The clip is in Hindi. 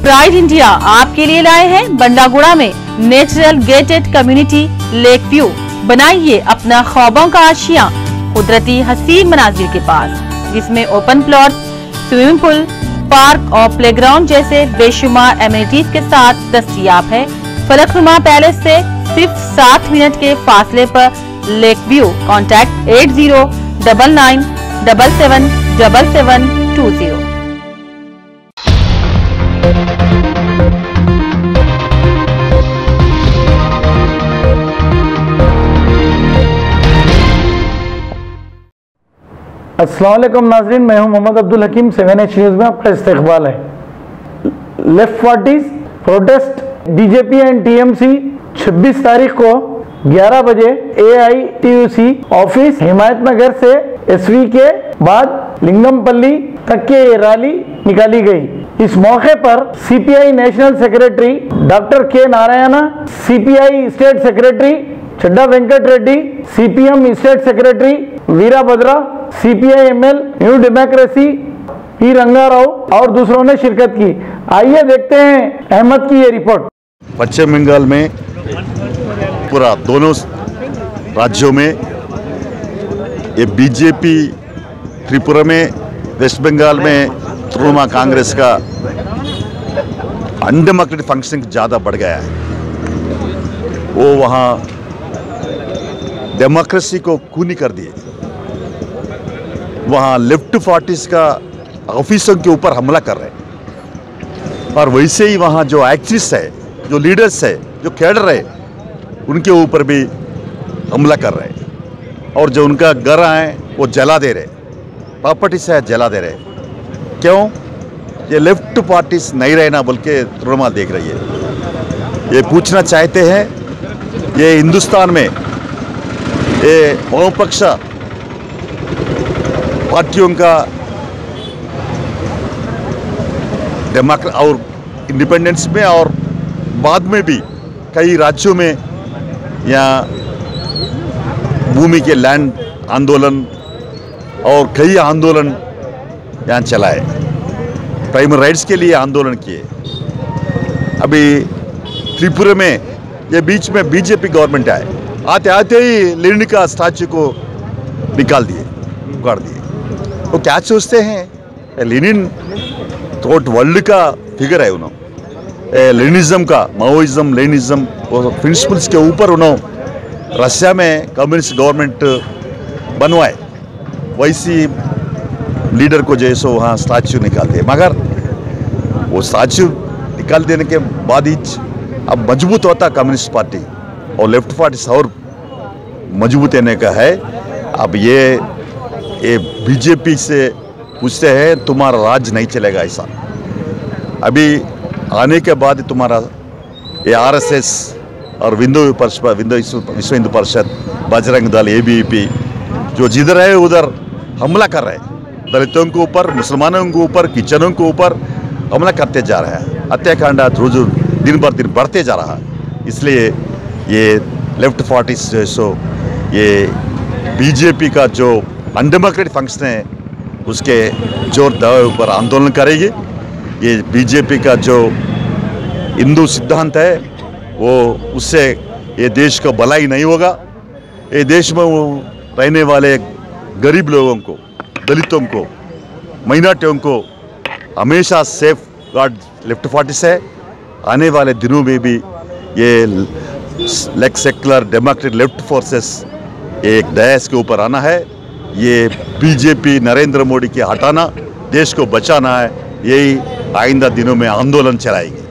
प्राइड इंडिया आपके लिए लाए हैं बंडागुड़ा में natural gated community lake view. बनाइए अपना ख्वाबों का आशियां कुदरती हसीन मनाजिर के पास, जिसमें open plot, swimming pool, park और प्लेग्राउंड जैसे बेशुमार एमिनिटीज के साथ दस्तयाब है। फलकनुमा पैलेस से सिर्फ 7 मिनट के फासले पर लेक व्यू। कॉन्टैक्ट 8099777720। अस्सलाम वालेकुम नाज़रीन, मैं हूं मोहम्मद अब्दुल हकीम। 7H न्यूज़ में आपका इस्तकबाल है। Left parties protest BJP and TMC 26 तारीख को 11 बजे AITUC ऑफिस हिमायत नगर से SV के बाद लिंगमपल्ली तक के रैली निकाली गई। इस मौके पर CPI national secretary doctor K Narayana, CPI state secretary Chada Venkat Reddy, CPM state secretary Veerabhadra, CPI ML New Democracy P Rangarao और दूसरों ने शिरकत की। आइए देखते हैं अहमद की ये रिपोर्ट। पश्चिम बंगाल में पूरा दोनों राज्यों में ये बीजेपी, त्रिपुरा में, वेस्ट बंगाल में तृणमूल कांग्रेस का अनडेमोक्रेटिक फंक्शनिंग ज़्यादा बढ़ गया है। वो वहाँ डेमोक्रेसी को खूनी कर दिए। वहाँ लेफ्ट पार्टीज का ऑफिसों के ऊपर हमला कर रहे हैं, और वैसे ही वहाँ जो एक्टिविस्ट है, जो लीडर्स है, जो कैडर है, उनके ऊपर भी हमला कर रहे हैं। और जो उनका घर है वो जला दे रहे, प्रॉपर्टी से जला दे रहे। क्यों? ये लेफ्ट पार्टीज नहीं रहना बोल के तृणमूल देख रही है। ये पूछना चाहते हैं, ये हिंदुस्तान में ये वामपक्ष पार्टियों का डेमोक्रेसी और इंडिपेंडेंस में और बाद में भी कई राज्यों में यहाँ भूमि के लैंड आंदोलन और कई आंदोलन यहाँ चलाए, प्राइमरी राइट्स के लिए आंदोलन किए। अभी त्रिपुरा में ये बीच में बीजेपी गवर्नमेंट आए, आते आते ही लेनिन का स्टैचू को निकाल दिए, उगाड़ दिए। वो क्या सोचते हैं? लेनिन तो वर्ल्ड का फिगर है। उन्होंने लेनिज्म का, माओइज्म, लेनिज्म, वो प्रिंसिपल्स के ऊपर उन्होंने रशिया में कम्युनिस्ट गवर्नमेंट बनवाए। वैसी लीडर को जैसे वहाँ स्टैचू निकाल दिए, मगर वो स्टैचू निकाल देने के बाद ही अब मजबूत होता कम्युनिस्ट पार्टी और लेफ्ट पार्टी और मजबूत होने का है। अब ये बीजेपी से पूछते हैं, तुम्हारा राज नहीं चलेगा ऐसा। अभी आने के बाद तुम्हारा ये RSS और विश्व हिंदू परिषद, बजरंग दल, ABVP जो जिधर है उधर हमला कर रहे हैं। दलितों के ऊपर, मुसलमानों के ऊपर, किचनों के ऊपर हमला करते जा रहे हैं। हत्याकांड रोज दिन भर दिन बढ़ते जा रहा है। इसलिए ये लेफ्ट पार्टी जो ये बीजेपी का जो अनडेमोक्रेटिक फंक्शन है उसके जोर दावे ऊपर आंदोलन करेगी। ये बीजेपी का जो हिंदू सिद्धांत है वो उससे ये देश को भलाई नहीं होगा। ये देश में वो रहने वाले गरीब लोगों को, दलितों को, माइनॉरिटियों को हमेशा सेफ गार्ड लेफ्ट पार्टी से। आने वाले दिनों में भी ये leg secular democratic left forces एक दयास के ऊपर आना है। ये बीजेपी नरेंद्र मोदी के हटाना, देश को बचाना है। यही आइंदा दिनों में आंदोलन चलाएगी।